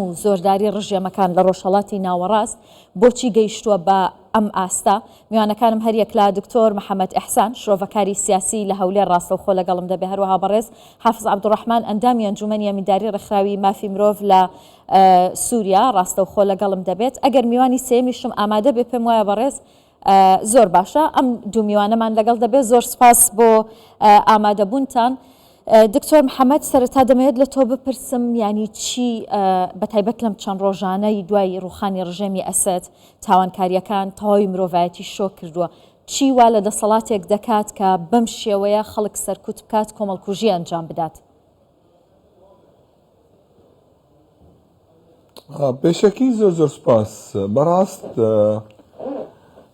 و زۆرداری ڕژێمەکان لە ڕۆژهەڵاتی ناوەڕاست بۆچی گەیشتووە بە ئەم ئاستا. میوانەکانم هەریەک لە دکتۆر محەممەد ئەحسان شرۆڤەکاری سیاسی لە هەولێر ڕاستەوخۆ لەگەڵم دەبێ، هەروەها بەڕێز حافز عەبدوڕەحمان ئەندامی ئەنجومەنی یەمینداری ڕێکخراوی مافی مرۆڤ لە سووریا ڕاستەوخۆ لەگەڵم دەبێت. ئەگەر میوانی سێمیشم ئامادە بێ پێم وایە بەڕێز زۆر باشە، ئەم دوو میوانەمان لەگەڵ دەبێت. زۆر سپاس بۆ ئامادەبوونتان. دکتۆر محەممەد سەرەتا دەمەوێت لە تۆ بپرسم، ینی چی بەتایبەت لەم چەند ڕۆژانەی دوای ڕوخانی ڕژێمی ئەسەد تاوانکاریەکان تەواوی مرۆڤایەتی شۆ کردووە، چی وا لە دەسەڵاتێک دەکات کە بەم شێوەیە خەڵک سەرکوت بکات کۆمەڵکوژی ئەنجام بدات؟ بێشەکی زۆر زۆر سپاس. بەڕاست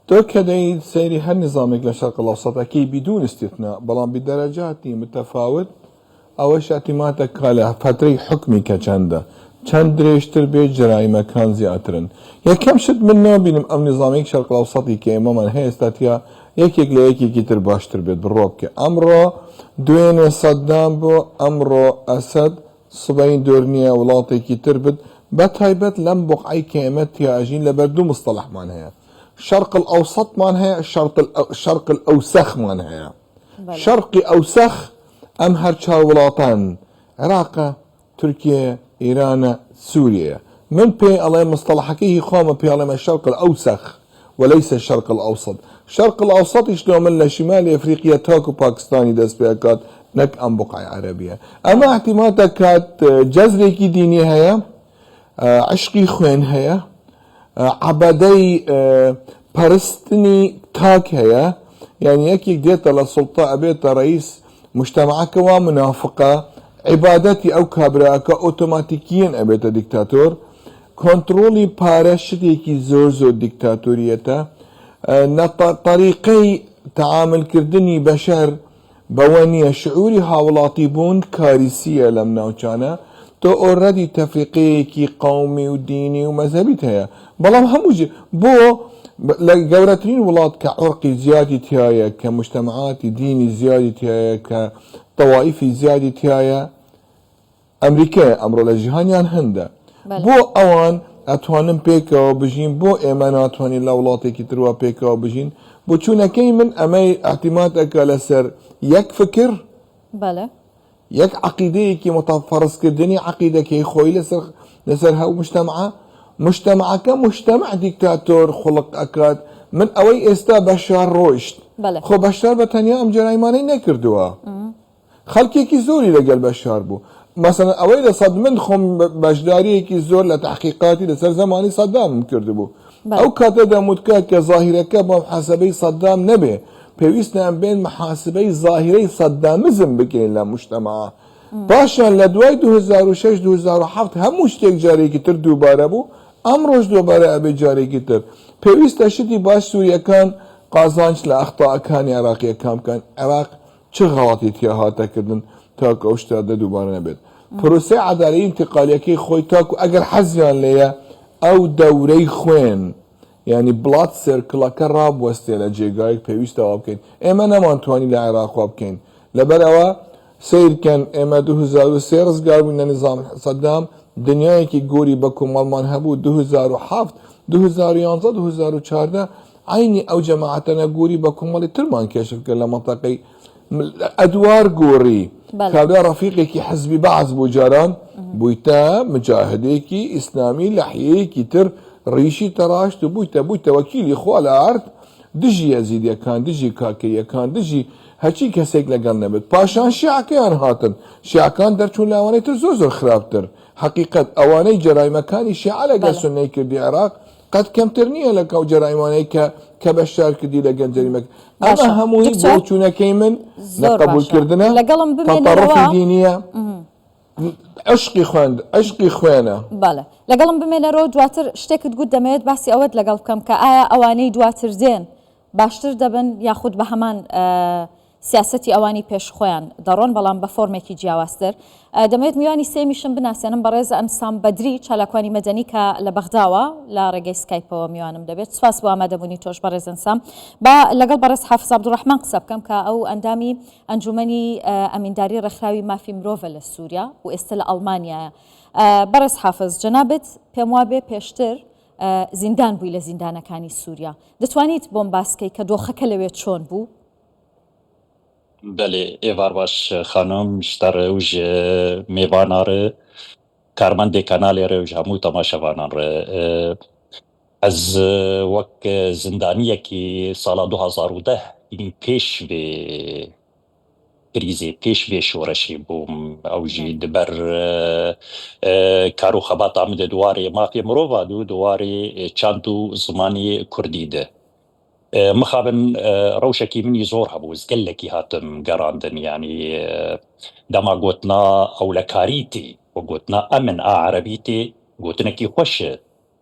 تۆ کە دەیت سەیری هەر نظامێک لە شەرق الأوسەطەکەی بیدون استثناء بەڵام بدەرەجاتی متەفاوت ئەوەش احتیماتەکە لە فترەی حکمی کە چەند درێژتر بێت جرایمەکان زیاترن. یەکەم شت من نابینم ئەم نظامێک شەرق الأوسەطی کە ئێمەمان هەیە ئێستاتیا یەکێک لە یەکێکی تر باشتر بێت بڕۆ بکە. ئەمڕۆ دوێنێ سەددام بۆ ئەمڕۆ ئەسەد سبەی دۆرنیە وڵاتێکی تر بێت بە تایبەت لەم بوقعی کە ئێمە تیاژین لەبەر دوو مستەڵەحمان هەیە. شرق الأوسطمان هەیە، شرق الأوسەخمان هەیە. شەرقی ئەوسەخ ئەم هەر چوار وڵاتان عێراقە، تورکیە، ئێرانە، سووریەیە. من پێ ئەڵێ مستەڵەحەکەی خۆمە پێ ئەڵێمە شەرق الأوسەخ وليس الشرق الأوسط. شرق الأوسط شلون من لشمال أفريقيا تاكو باكستاني دست بيكات نك أم بقعة عربية. أما احتمالات كات جزري كي ديني هيا، عشقي خوين هيا، عبادي پرستني تاك هيا، يعني يكيك ديتا للسلطة أبيتا رئيس مجتمعك ومنافقة عبادتي أو كابراك أوتوماتيكيا أبيتا ديكتاتور كنترولي بارشتيكي زور ديكتاتوريتا طريقي تعامل كردني بشر بوانية شعوري هاولاتي بون كارثية لم ناوچانا تو اوريدي تفريقيكي قومي وديني ومذهبي هيا بلام هموجي بو لجورتين ولاد كعرقي زيادة هيا كمجتمعات ديني زيادة هيا كطوائف زيادة هيا أمريكا أمر لجهانيان هندا بو أوان أتوانم بيكا بجين بو إيمان أتواني لولاتي كتروا بيكا بجين بو چونكي من أمي اعتمادك لسر يك فكر بله يك عقيدة كي متفرس كردني عقيدة كي خوي لسر هاو مجتمع كمجتمع ديكتاتور خلق أكاد من أوي إستا بشار روشت بله خو بشار بتنيا أم جرايماني نكردوا خلقي كي زوري لقل بشار بو مثلا اوایل صدمن خم بجداری کی زور لتحقیقاتی لسر زمانی صدام کرده بو او کاته دمود که ظاهره که با محاسبه صدام نبه پیوست نام بین محاسبه ظاهره صدامزم بکنین لمجتمع باشن لدوای 2006 2007 هموش تک جاری کی تر دوباره بو امروز دوباره ابی جاری کی تر پیوست شدی باش سوریه کان قازانچ لاخطاء کان عراقی کام کان عراق چه غلطی تیاهاتا کردن تاك أوشتا دوباره نبيت بروسي عدالي انتقالية كي خوي تاكو أجر حزيان ليا أو دوري خوين يعني بلاد سيركلا كراب وستيلا جيجايك بيوستا وابكين إما نمانتواني لعراق وابكين لبروا سير كان إما 2003 رزقار من نظام صدام دنياي كي قوري بكم مالمان هبو 2007 2011 2014 عيني أو جماعتنا قوري بكم مالي ترمان كيشف كلا منطقي أدوار قوري كابلا رفيقي حزبي بعض بوجاران بويتا مجاهديكي إسلامي لحييكي تر ريشي تراشت بويتا وكيلي خوال عرض دجي يزيد كان دجي كاكي كان دجي هاتشي كسيك لقال نبت باشان شيعة كان هاتن شيعة كان درچون لاواني تر زوزر خرابتر حقيقة اواني جرائم كاني شيعة لقال سنة كردي عراق قد كم ترنيه لك او جرائماني كبشار كدي لقال جريمك اما هموي بوچونا كيمن نقبول كردنا تطرف دينية عشقي خوانه بله لقلم بمينا رو دواتر شتك تقول دميت باسي اود لقلب كم كآية اواني دواتر زين باشتر دبن ياخد بهمان سیاستی ئەوانی پێش خۆیان دەڕۆن بەڵام بە فۆرمێکی جیاوازتر دەمەوێت میوانی سێمیشم بناسێنم بەڕێز ئەنسام بەدری چالاکوانی مەدەنی کە لە بەغداوە لە ڕێگەی سکایپەوە میوانم دەبێت سپاس بۆ ئامادەبوونی تۆش بەڕێز ئەنسام با لەگەڵ بەڕێز حافز عەبدوڕەحمان قسە بکەم کە ئەو ئەندامی ئەنجومەنی ئەمینداری ڕێکخراوی مافی مرۆڤە لە سووریا و ئێستا لە ئەڵمانیایە بەڕێز حافظ جەنابەت پێم وابێ پێشتر زیندان بووی لە زیندانەکانی سووریا دەتوانیت بۆم باسکەی کە دۆخەکە لەوێ چۆن بوو؟ بله ایوار باش خانم شتر اوج میواناره کارمند کانال اوج همو تماشاوانان ره از وک زندانیه که سال 2010 این پیش به کریزی پیش به شورشی بوم اوجی دبر کارو خبات آمده دواری مافی مروفا دواری چاندو زمانی کردی ده مخابن روشكي مني زور هبوز قال لك هاتم قراندن يعني دما قوتنا او لكاريتي وقوتنا امن عربيتي قوتنا كي خوش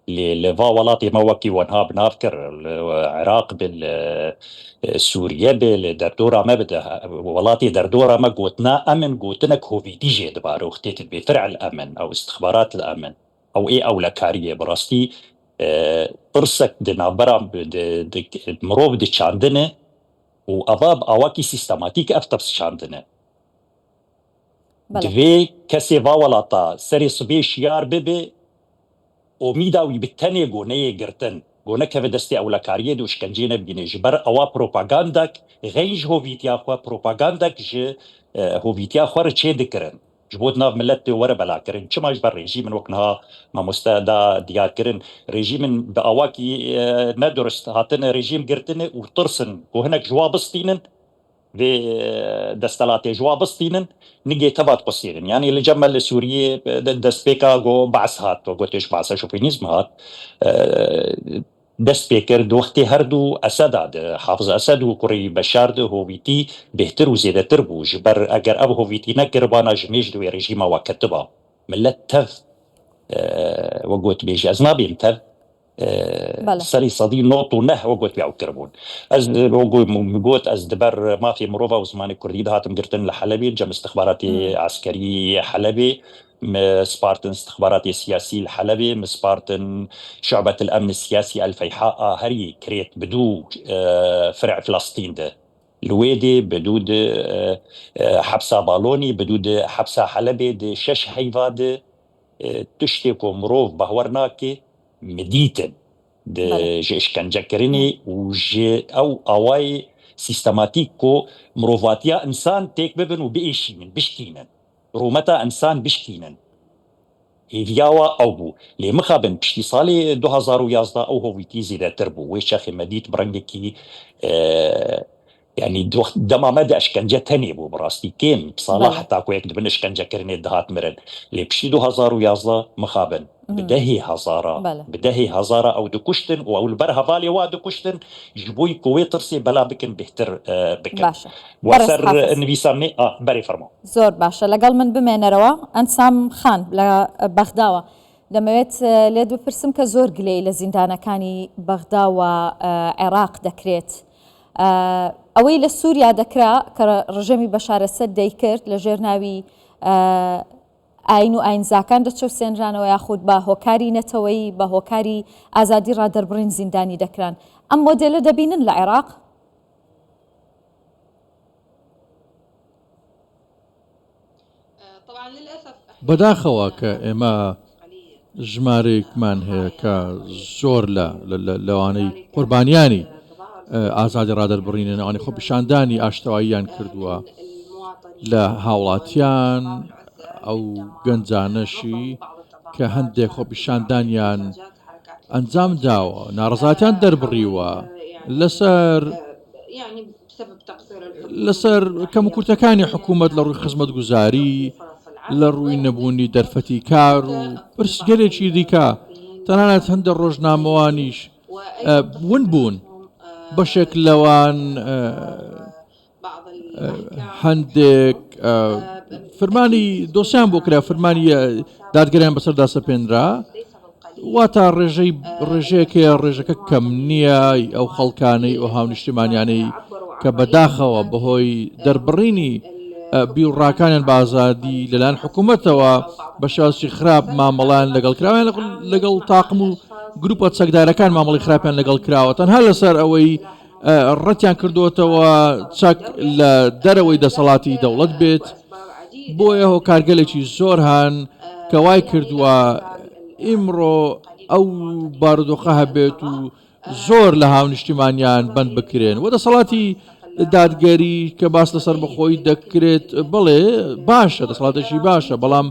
لفا ولاتي موكي ونهاب نافكر العراق بالسوريا بالدردورة ما بدا ولاتي دردورة ما قوتنا امن قوتنا كوفيدي جي دبارو اختيت بفرع الامن او استخبارات الامن او ايه او لكاريه براستي برسك دنابرام مروف دي چاندنه و اواب اواكي سيستماتيك افترس چاندنه دوی کسی واولاتا سری صبیش یار ببه امیداوی بتنه گونه گرتن گونه که دستی اولکاریه دوش کنجینه بگینه جبر اوا پروپاگاندک غیج هویتیا خوا پروپاگاندک جه هویتیا خوا چه دکرن جبود ناف ملت ورا بلا كرن چما جبر رژیم وقتها ما مستعدا ديار كرن رژیم باواكي ما درست هاتن رژیم گرتن وطرسن وهناك جوابستينن في دستلاتي جوابستينن نجي تبات قصيرن يعني اللي جمل سوريا دسبيكا جو بعث هات وقتش بعث شوفينيزم هات دسبيكر دوختي هردو اسد حافظ اسد وكري بشار ده هويتي بهتر وزيادة تربو جبر اگر اب هويتي نقربانا جميج دو رجيما وكتبا ملت تف وقوت بيجي ازنابي انتف سري صدي نوطو نه وقوت بيعو كربون از وقوت از دبر ما في مروفا وزماني كردي هاتم قرتن لحلبي جم استخباراتي عسكري حلبي سبارتن استخباراتي سياسي الحلبي سبارتن شعبة الأمن السياسي الفيحاء هري كريت بدو فرع فلسطين ده الويدي بدود حبسة بالوني بدود حبسة حلبي ده شش هيفا ده تشتكو مروف بهورناكي مديتن ده جيش كان جاكريني وجي أو أواي سيستماتيكو مروفاتيا إنسان تيك ببن وبإيشي من بشتينن رومتا انسان بشتينن هيفياوا او بو لي مخابن بشتي صالي 2011 او هويتي زيدا تربو ويشاخي مديت برنجكي يعني دما مدى اشكنجة تاني بو براستي كيم بصراحة تاكو يك دبن اشكنجة كرني دهات مرن لي بشتي 2011 مخابن بدهي هزارة او دكشتن او البرها بالي وا دكشتن جبوي كوي ترسي بلا بكن بهتر بكن باشا وسر النبي سامني بري فرمو زور باشا لەگەڵ من بمێنەرەوە ئەنسام خان لە بەغداوە دەمەوێت لێت بپرسم کە زۆر گلەی لە زیندانەکانی بەغدا و عێراق دەکرێت ئەوەی لە سووریا دەکرا کە ڕژەمی بەشار ئەسەد دەیکرد لە ژێر ناوی ئاین و ئاینزاکان دەچەوسێنرانەوە یاخود بە هۆکاری نەتەوەی بە هۆکاری ئازادی ڕادەربڕین زیندانی دەکران ئەم مۆدێلە دەبینن لە عێراق؟ بەداخەوە کە ئێمە ژمارەیەکمان هەیە کە زۆر لەوانەی قوربانیانی ئازادی ڕادەربڕینە ئەوانەی خۆپیشاندانی ئاشتەواییان کردووە لە هاوڵاتیان ئەو گەنجانەشی کە هەندێک خۆپیشاندانیان ئەنجام داوە ناڕەزاتیان دەربڕیوە لەسەر کەم و کورتەکانی حکوومەت لە ڕووی خزمەتگوزاری لە ڕووی نەبوونی دەرفەتی کار و پرسگەلێکی دیکە تەنانەت هەندە ڕۆژنامەوانیش ون بوون بەشێک لەوان هەندێک فرمانی دۆسیان بۆ کرا فرمانی دادگەریان بەسەردا سەپێنرا واتە ڕێژەیەکە ڕێژەکە کەم نییە ئەو خەڵکانەی ئەو هاونیشتمانیانەی کە بەداخەوە بەهۆی دەربڕینی بیوڕاکانیان بازادی لەلایەن حکوومەتەوە بە شێوازی خراپ مامەڵیان لەگەڵ کراویان لەگەڵ تاقم و گروپە چەکدارەکان مامەڵی خراپیان لەگەڵ کراوە تەنها لەسەر ئەوەی ڕەتیان کردوتەوە چەک لە دەرەوەی دەسەڵاتی دەوڵەت بێت بۆیە هۆکارگەلێکی زۆر هەن کە کەوای کردووە ئیمڕۆ ئەو بارودۆخە هەبێت و زۆر لە هاونیشتیمانیان بند بکرێن و دەسەڵاتی دادگەری کە باس لەسەر بەخۆی دەکرێت بڵێ باشە دەسەڵاتێکی باشە بەڵام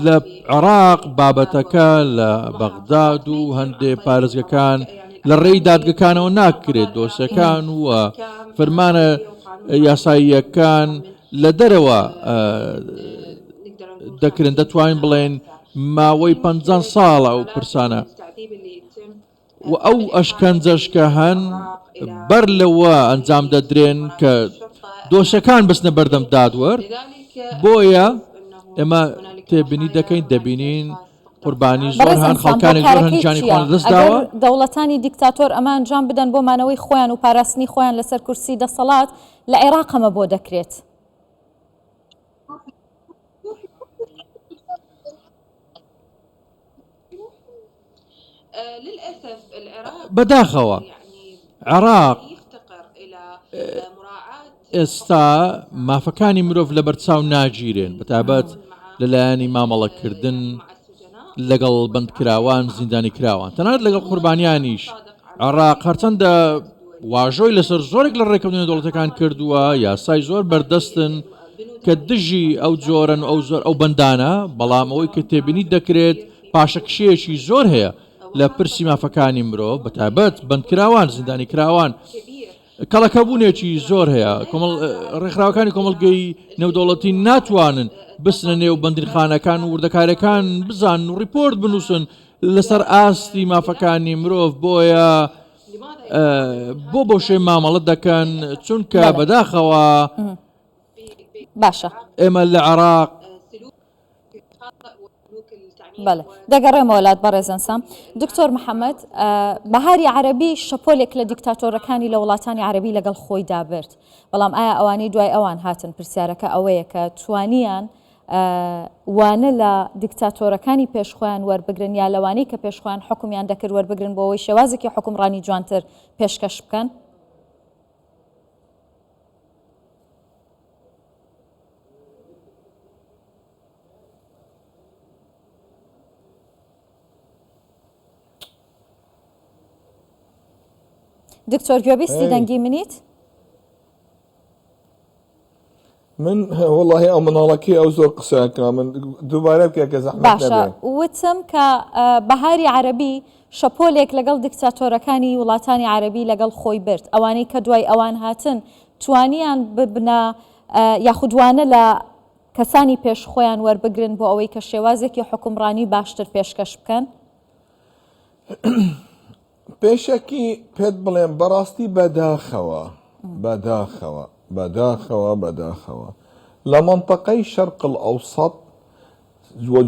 لە عێراق بابەتەکە لە بەغداد و هەندێک پارێزگەکان لە ڕێی دادگەکانەوە ناکرێت دۆسیەکان وە فەرمانە یاساییەکان لە دەرەوە دەکرێن دەتوانین بڵێن ماوەی 50 ساڵە و پرسانە و ئەو ئەشکەنجەشکە هەن بەر لەوە ئەنجام دەدرێن کە دۆشەکان بستنە بەردەم دادوەر بۆیە ئێمە تێبینی دەکەین دەبینین قوربانی زۆر هەن خەڵکانی زۆر هەنجانی خۆیان دەستداوە دەوڵەتانی دیکتاتۆر ئەمە ئەنجام بدەن بۆ مانەوەی خۆیان و پاراستنی خۆیان لەسەر کورسی دەسەڵات لە عێراق ئەمە بۆ دەکرێت. بەداخەوە عێراق ئێستا مافەکانی مرۆڤ لە بەرچاو ناگیرێن بەتابەت لەلایەنی مامەڵەکردن لەگەڵ بەندکراوان زیندانی کراوان تەنانەت لەگەڵ قوربانیانیش عێراق هەرچەندە واژۆی لەسەر زۆرێک لە ڕێکەوتنی دەوڵەتەکان کردووە یاسای زۆر بەردەستن کە دژی ئەو جۆرن ئەو بەندانە بەڵام ئەوەی کە تێبینی دەکرێت پاشەکشەیەکی زۆر هەیە لە پرسی مافەکانی مرۆڤ بەتابەت بەندکراوان زیندانی کراوان کەڵەکەبوونێکی زۆر هەیە ڕێکخراوەکانی کۆمەڵگەی نێودەوڵەتی ناتوانن بسنە نێو بەندیخانەکان و وردەکارەکان بزان و ریپۆرت بنووسن لەسەر ئاستی مافەکانی مرۆڤ بۆیە بۆ شێ مامەڵەت دەکەن چونکە بەداخەوە باشە ئێمە لە عێراق بەڵێ دەگەڕێمە وڵات بەڕێزان سام دکتۆر محەممەد بەهاری عەرەبی شەپۆلێک لە دیکتاتۆرەکانی لە وڵاتانی عەرەبی لەگەڵ خۆی دابرد بەڵام ئایا ئەوانەی دوای ئەوان هاتن پرسیارەکە ئەوەیە کە توانیان وانە لە دیکتاتۆرەکانی پێشخۆیان وەربگرن یا لەوانەی کە پێشخۆیان حکومیان دەکرد وەربگرن بۆ ئەوەی شێوازێکی حکومڕانی جوانتر پێشکەش بکەن؟ دکتۆر گوێبیستی دەنگی منیت؟ من والله ئەو مناڵەکەی ئەو زۆر قسەکە من دووبارە بکە کە زەحمەت نەبێت. باشە وتم کە بەهاری عەرەبی شەپۆلێک لەگەڵ دیکتاتۆرەکانی وڵاتانی عەرەبی لەگەڵ خۆی برد ئەوانەی کە دوای ئەوان هاتن توانیان ببنە یاخودوانە لە کەسانی پێشخۆیان وەربگرن بۆ ئەوەی کە شێوازێکی حکومڕانی باشتر پێشکەش بکەن؟ پێشەکی پێت بڵێم بەڕاستی بەداخەوە لە منطقەی شەرق الأوسط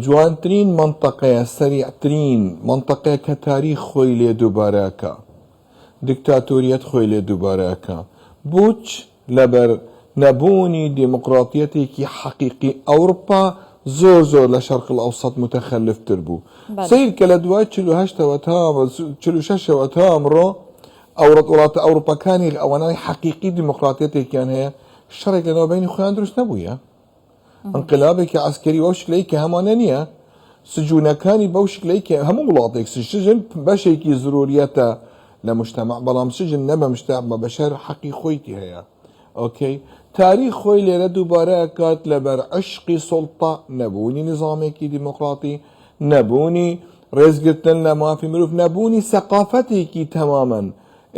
جوانترین منطقەیە سەریعترین منطقەیە کە تاریخ خۆی لێ دووبارەکە دیکتاتۆریەت خۆی لێ دووبارەکە بوچ لەبەر نەبوونی دیموکراتیەتێکی حەقیقی ئەوروپا زۆر لە شەرق الأوسط متەخەلفتر بوو سیر کە لە دوای 46ەوە تا ئەمڕۆ وڵاتە ئەوروپەکانی ئەوانەی حەقیقی دیموکراتیەتێکیان هەیە شەڕێک لەنەوە بینی خۆیان دروست نەبوویە انقلابێکی عسکەری بەو شکلەی کە هەمانە نییە سجوونەکانی بەو شکلەی کە هەموو وڵاتێک سجن بەشێکی ضروریەتە لە مجتەمع بەڵام سجن نەبە مجتەمع بەشەر حەقی خۆیتی هەیە ئۆکەی تاریخ خۆی لێرە دووبارە ئەکات لەبەر عشقی سوڵتە نەبوونی نظامێکی دیموکراتی نەبوونی ڕێزگرتن لە مافی مرۆڤ نەبوونی سەقافەتێکی تەمامەن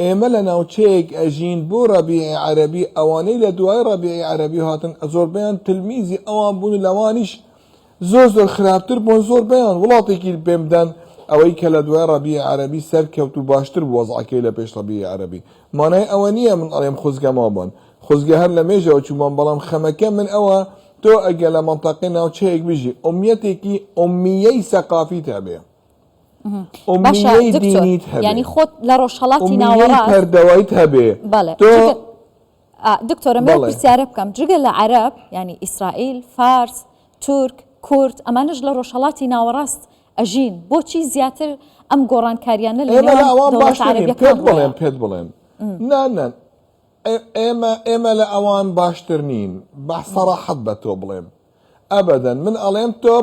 ئێمە لە ناوچەیەک ئەژین بۆ ڕەبیعی عەرەبی ئەوانەی لە دوای ڕەبیعی عەرەبی هاتن زۆربەیان تلمیزی ئەوان بوون لەوانیش زۆر خراپتر بوون زۆربەیان وڵاتێکی پێم بدەن ئەوەی کە لە دوای ڕەبیعی عەرەبی سەرکەوت و باشتر بوو وەزعەکەی لە پێش ڕەبیعی عەرەبی مانای ئەوە نییە من ئەڵێم خۆزگەما بوون خۆزگە هەر لە مێژەوە چوومان بەڵام خەمەکە من ئەوە تۆ ئەگە لە منتەقەی ناوچەیەک بژی ئومیەتێکی ئومیەی سەقافیت هەبێ ئومیەی دینیت هەبێ ینی خۆت لە ڕۆژهەڵاتی ناوەڕاست پەردەوایت هەبێ دکتۆرە من پرسیارە بکەم جگە لە عەرەب ینی ئیسرائیل فارس تورک کورد ئەمانش لە ڕۆژهەڵاتی ناوەڕاست ئەژین بۆچی زیاتر ئەم گۆڕانکاریانە لە دەوڵەتە عەرەبیەکان پێت بڵێم نان ئێمە لە ئەوان باشتر نین بەسەراحەت بە تۆ بڵێم ابدا من اليم تو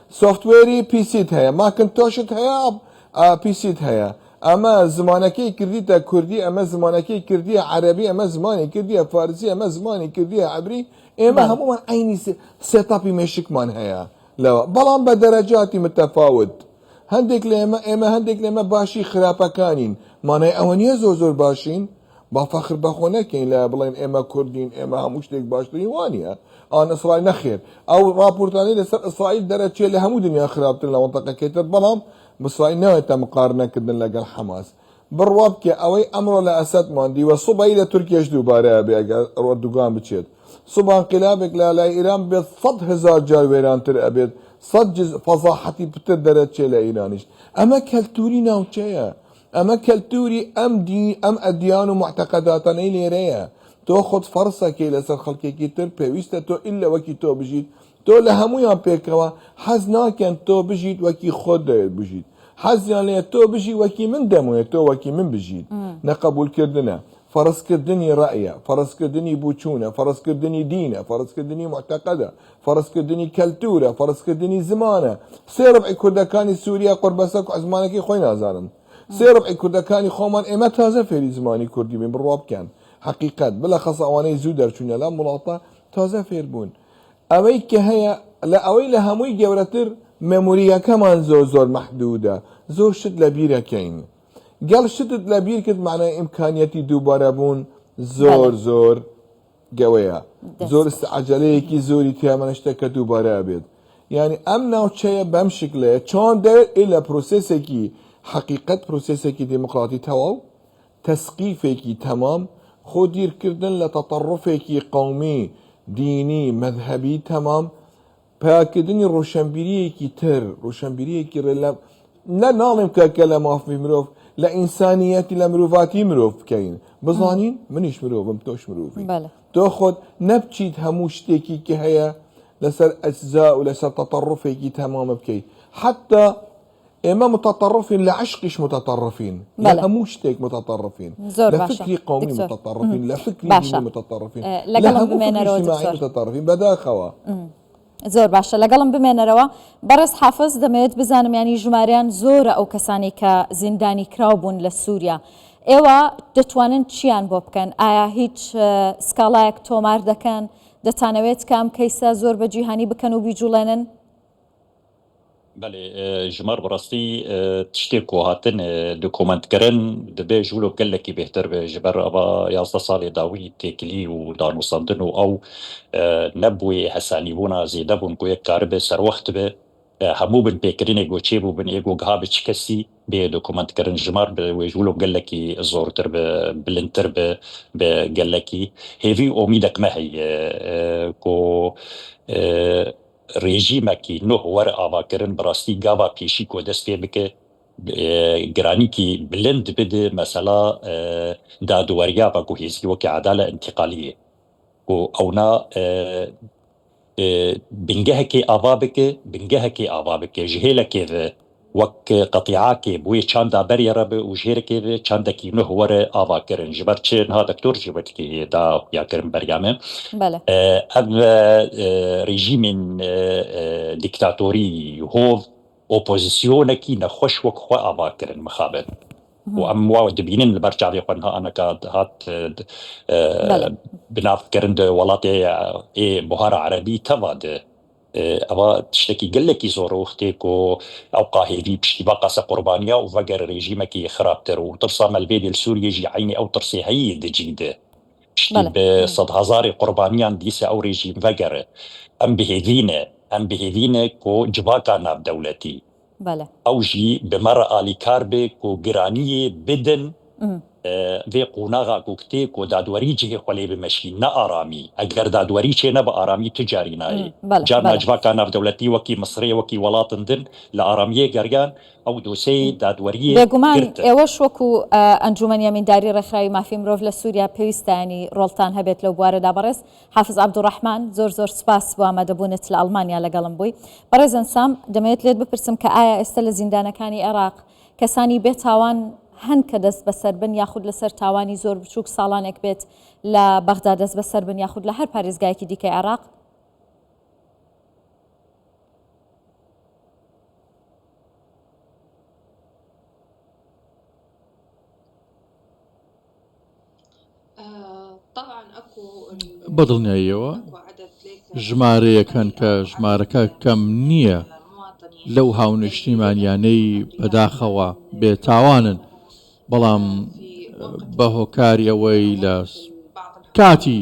سوفت ويري بي سيت هيا ما كنت توشت هيا بي سيت هيا اما زمانكي كرديتا كردي اما زمانكي كردي عربي اما زماني كردي فارسي اما زماني كردي عبري اما هم عيني سيت اب مشك من هيا لا بلان بدرجات متفاوت هندێک ئێمە هەندێک لێمە باشی خراپەکانین مانای ئەوە نییە زۆر باشین با فەخر بەخۆ نەکەین لە بڵێن ئێمە کوردین ئێمە هەموو شتێک باشترین وانە ئان ئیسرائیل نەخێر ئەو راپۆرتانی لەسەر ئیسرائیل دەرەچێت لە هەموو دنیا خراپتر لە مەنتەقەکەیتر بەڵام ئیسرائیل ناوێتە مقارنەکردن لەگەڵ حەماس بڕوا بکە ئەوەی ئەمڕۆ لە ئەسەدمان دیوە سوبەی لە تورکیەش دووبارە بێ ئەگەر ڕۆدوگان بچێت سوبە انقلابێک لە لای ئیران بێت 100,000 جار وێرانتر ئەبێت 100 فەزاحەتی پتر دەرەچێت لە ئیرانیش ئەمە کەلتوری ناوچەیە ئەمە کەلتوری ئەم ئەدیان و معتەقەداتانەی لێرەیە تۆ خۆت فەرسەکەی لەسەر خەڵکێکی تر پێویستە تۆ ئیلە وەکی تۆ بژیت تۆ لە هەمویان پێکەوە حەز ناکەن تۆ بژیت وەکی خۆت دەوێت بژیت حەزیان لێ تۆ بژی وەکی من دەموێت تۆ وەکی من بژیت نەقەبولکردنە فەرزکردنی ڕەیە فەرزکردنی بوچوونە فەرزکردنی دینە فەرزکردنی معتەقەدە فەرزکردنی کەلتورە فەرزکردنی زمانە سێ ڕبعی کوردەکانی سووریا قوربەسەک و زمانێکی خۆی نازانن سێ ڕبعی کوردەکانی خۆمان ئێمە تازە فێری زمانی کوردی بین بڕوا بکەن حقیقەت بلەخەس ئەوانەی زوو دەرچوونە لە وڵاتە تازە فێر بوون ئەوەی کە هەیە لە ئەوەی لە هەمووی گەورەتر مێموریەکەمان زۆر مەحدودە زۆر شت لە بیرەکەین گەڵ شتت لە بیر کرد معنای ئیمکانیەتی دووبارە بوون زۆر گەوەیە زۆر عەجەلەیەکی زۆری تیامەنە شتەکە دووبارە بێت یعنی ئەم ناوچەیە بەم شکلەیە چۆن دەوێت لە پرۆسێسێکی حقیقەت پرۆسێسێکی دموکراتی تەواو تەسقیفێکی تەمام خۆ دیرکردن لە تەطەڕوفێکی قەومی دینی مەذهەبی تەمام پاکردنی ڕۆشنبیریەکی تر ڕۆشنبیریەکی لە ناڵێم کەکە لە مافی مرۆڤ لە ئینسانیەتی لە مرۆڤاتی مرۆڤ بکەین بزانین منیش مرۆڤم تۆش مرۆڤی تۆ خۆت نەبچیت هەموو شتێکی کە هەیە لەسەر ئەجزا و لەسەر تەطەڕوفێکی تەمامە بکەیت حتى ئێمە متطرفین لە عشقیش متطرفین لە هەموو شتێک متطرفین لە فکری قومی متطرفین لە فکری دینی متطرفین لە هەموو فکری اجتماعی متطرفین بەداخەوە زۆر باشە لەگەڵم بمێنەرەوە بەڕێز حافز دەمەوێت بزانم ینی ژمارەیان زۆرە ئەو کەسانی کە زیندانی کراو بوون لە سووریا ئێوە دەتوانن چیان بۆ بکەن ئایا هیچ سکاڵایەک تۆمار دەکەن دەتانەوێت کام کەیسە زۆر بە جیهانی بکەن و بیجوڵێنن بله جمار براستی تشتێک و هاتن دوکۆمەنتکردن دەبێ ژوولۆ گەلێکی بهتر بێ ji ber ava 11 salê dawî têkilî û danûsandin û ew nebûyê hesanîbûna zêde bûn ku yek karibe serwext be hemû bin pêkirinê got çêbû bin êgo giha bi çi kesî bê dokumantkirin ji mar bi wê ژوولۆ gelekî zortir be bilindtir be bi gelekî hêvî omîdek me heye ku rejimekî nû were avakirin bi rastî gava pêşî ku dest pê bike giranîkî bilind bide mesela dadweriya ve ku hêzî wekî edala intîqaliyê ku ewna bingehekê ava bike ji hêlekê ve wek qetîakê bûyê çanda berê re be û ji hêrekê ve çandekî nû were avakirin ji ber çi niha doktor jî wekî da xuyakirin berya me ev rejîmên dîktatorî hov opozisyonekî nexweş wek xwe avakirin mixabin û em wa dibînin li ber çavê xwe niha aneka hat binavkirin di welatê buhara erebî teva de ئەوە تشتێکی gelekî zorroxtê ku ew qahêvî piştîva qase qurbaniya û veger rejîmekî xirabtir û tirsa melbêdê li Sûriyê jî eynî ew tirsê heyî dicî de piştî bi sed hezarê qurbaniyan dîse ew rejîm vegere em bihêvîne ku civaka navdewletî ew jî bi me re alîkar bê ku giraniyê bidin vê qonaxa ku kitê ku dadwerî cihê xwe lê bimeşî ne aramî eger dadwerî çê ne bi aramî tu carî nayê carna civaka navdewletî wekî Misrê wekî welatin din li aramiyê geriyan ew doseyê dadweriyê بێگومان ئێوەش وەکو ئەنجومەن یەمێنداری ڕێکخراوی مافی مرۆڤ لە سووریا پێویستە ینی ڕۆڵتان هەبێت لەو بوارەدا بەڕێز حافز عەبدوڕەحمان زۆر سپاس بۆ ئامادەبوونت لە ئەڵمانیا لەگەڵم بووی بەڕێز ئەنسام دەمەوێت لێت بپرسم کە ئایا ئێستا لە زیندانەکانی عێراق کەسانی بێتاوان هەن کە دەست بەسەر بن یاخود لەسەر تاوانی زۆر بچووک ساڵانێک بێت لە بەغدا دەست بەسەر بن یاخود لە هەر پارێزگایەکی دیکەی عێراق بەدڵنیاییەوە ژمارەیەک هەن کە ژمارەکە کەم نییە لەو هاونیشتیمانیانەی بەداخەوە بێتاوانن، بەڵام بە هۆکاری ئەوەی لە کاتی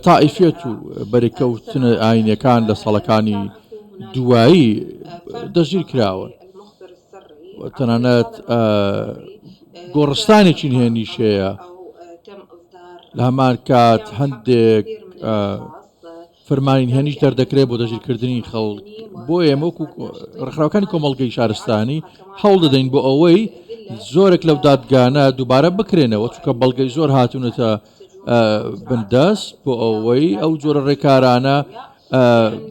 تائیفێت و بەرەکەوتنە ئاینەکان لە ساڵەکانی دوایی دەژیر کراون. تەنانەت گۆڕستانێکی نهێنیشەیە لە هەمان کات هەندێک فەرمانی نهێنیش دەردەکرێت بۆ دەژیرکردنی خەڵک. بۆ ئێمە ڕێکخراوەکانی کۆمەڵگەی شارستانی هەوڵ دەدەین بۆ ئەوەی زۆرێک لەو دادگانە دووبارە بکرێنەوە، چونکە بەڵگەی زۆر هاتوونەتە بندەست بۆ ئەوەی ئەو جۆرە ڕێکارانە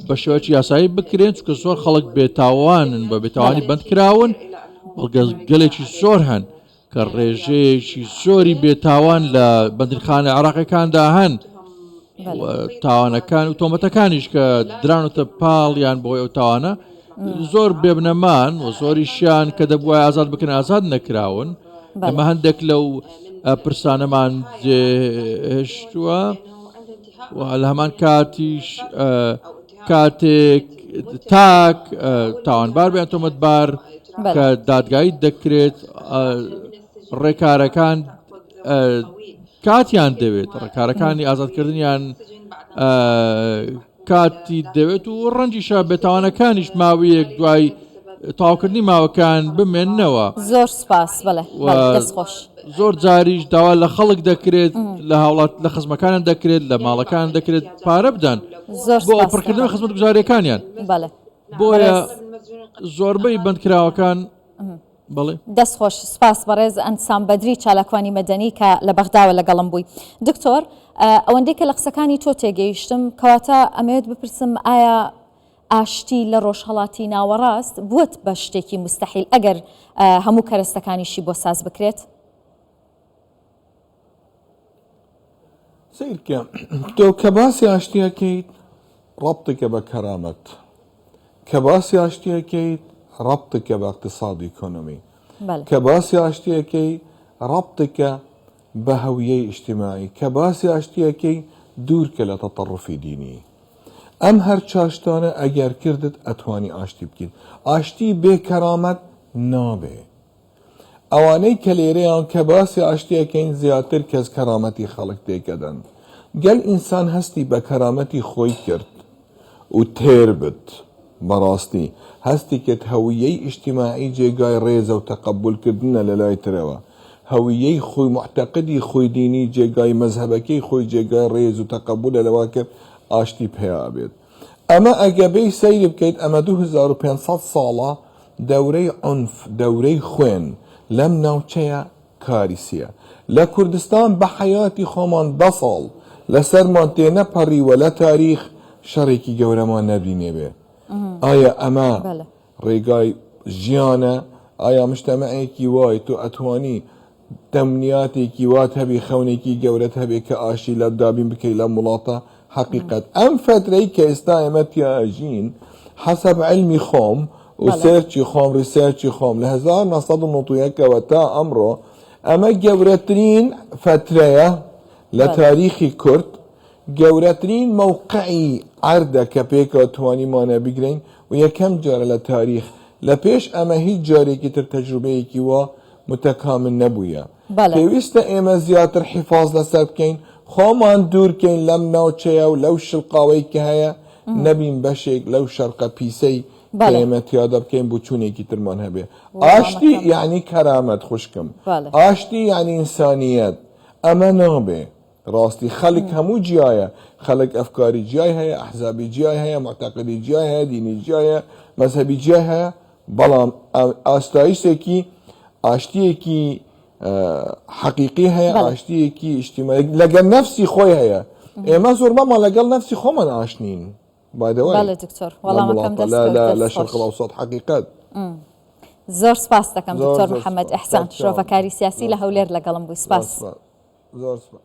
بە شێوەیەکی یاسایی بکرێن، چونکە زۆر خەڵک بێتاوانن بە بێتاوانی بەندکراون. بەڵگەلێکی زۆر هەن کە ڕێژەیەکی زۆری بێتاوان لە بەندرخانە عێراقیەکاندا هەن، تاوانەکان و تۆمەتەکانیش کە درانوتە پاڵیان بۆی ئەو تاوانە زۆر بێبنەمان و زۆریشیان کە دەبووە ئازاد بکەن ئازاد نەکراون. ئەمە هەندێک لەو پرسانەمان هێشتووە و لە هەمان کاتیش کاتێک تاک تاوانبار بیان تۆمەتبار کە دادگایی دەکرێت ڕێکارەکان کاتیان دەوێت، ڕێکارەکانی ئازادکردنیان کاتی دەوێت و ڕەنجیشە بێتاوانەکانیش ماوەیەک دوای تاواکردنی ماوەکان بمێننەوە. زۆر سپاس. بەڵێ دەستخۆش. زۆر جاریش داوا لە خەڵک دەکرێت، لە هاوڵات لە خزمەکانیان دەکرێت، لە ماڵەکان دەکرێت پارە بدەن بۆ پڕکردنەوەی خزمەت گوزاریەکانیان. بۆیە زۆربەی بەندکراوەکان بەڵێ دەستخۆش. سپاس بەڕێز ئەنسام بەدری چالاکوانی مەدەنی کە لە بەغداوە لەگەڵم بووی. دکتۆر، ئەوەندەی کە لە قسەکانی تۆ تێگەیشتم کەواتە ئەمەوێت بپرسم ئایا ئاشتی لە ڕۆژهەڵاتی ناوەڕاست بووت بە شتێکی مستەحیل ئەگەر هەموو کەرەستەکانیشی بۆ ساز بکرێت؟ سیرکە تۆ کە باسی ئاشتیەکەیت ڕەبتێکە بە کەرامەت، کە باسی ئاشتیەکەیت ڕەبتێکە بە اقتصادی ئیکۆنۆمی، کە باسی ئاشتیەکەی ڕەبتێکە بە هەویەی ئیجتیماعی، کە باسی ئاشتیەکەی دوورکە لە تەطەڕوفی دینی. ئەم هەر چاشتانە ئەگەر کردت ئەتوانی ئاشتی بکەیت. ئاشتی بێ کەرامەت نابێ. ئەوانەی کە لێرەیان کە باسی ئاشتیەکەین زیاتر کەس کەرامەتی خەڵک تێکەدەن. گەل ئینسان هەستی بە کەرامەتی خۆی کرد و تێر بت بەڕاستی هەستی کرد هەویەی ئیجتیماعی جێگای ڕێزە و تەقەبولکردنە لە لای ترەوە، هەویەی خۆی معتەقدی خۆی دینی جێگای مەزهەبەکەی خۆی جێگای ڕێز و تەقەبولە لەوا کرد ئاشتی پێیا بێت. ئەمە ئەگە بێی سەیری بکەیت ئەمە 2500 ساڵە دەورەی عنف، دەورەی خوێن لەم ناوچەیە کاریسیە. لە کوردستان بە حەیاتی خۆمان 10 ساڵ لەسەرمان تێنەپەڕیوە لە تاریخ شەڕێکی گەورەمان نەبینێ بێ. ئایا ئەمە ڕێگای ژیانە؟ ئایا مشتەمەعێکی وای تۆ ئەتوانی تەمنیاتێکی وات هەبێ خەونێکی گەورەت هەبێ کە ئاشی لە دابین بکەیت لە وڵاتە؟ حقیقت ئەم فترەی کە ئێستا ئێمە تیاژین حەسەب علمی خۆم و سێرچی خۆم ریسێرچی خۆم لە 1991ەوە تا ئەمڕۆ ئەمە گەورەترین فترەیە لە تاریخی کورد، گەورەترین مووقعی عەردە کە پێکەوە توانیمانە بگرین و یەکەم جارە لە تاریخ. لە پێش ئەمە هیچ جارێکی تر تەجروبەیەکی وە متەکامل نەبوویە. پێویستە ئێمە زیاتر حیفاظ لەسەر بکەین، خۆمان دوورکەین لەم ناوچەیە و لەو شڵقاوەی کە هەیە نەبین بەشێک لەو شەرقە پیسەی ئێمە تیادا بکەین بۆ چوونێکی ترمان هەبێ. ئاشتی یعنی کەرامەت خوشکم، ئاشتی یعنی ئینسانیەت. ئەمە نابێ. ڕاستی خەڵک هەموو جیایە، خەڵک ئەفکاری جیای هەیە، ئەحزابی جیای هەیە، معتەقدی جیای هەیە، دینی جیایە، مەزهەبی جیای هەیە، بەڵام ئاستایشێکی ئاشتیەکی حقیقی هەیە، ئاشتیەکی ئیجتیماعی لەگەڵ نەفسی خۆی هەیە. ئێمە زۆربەمان لەگەڵ نەفسی خۆمان ئاشنین. لە شەرق ئەوسەط حقیقەت. زۆر سپاس دەکەم دکتۆر محەممەد ئەحسان، شرۆڤەکاری سیاسی لە هەولێر لەگەڵم بووی. سپاس. زۆر سپاس.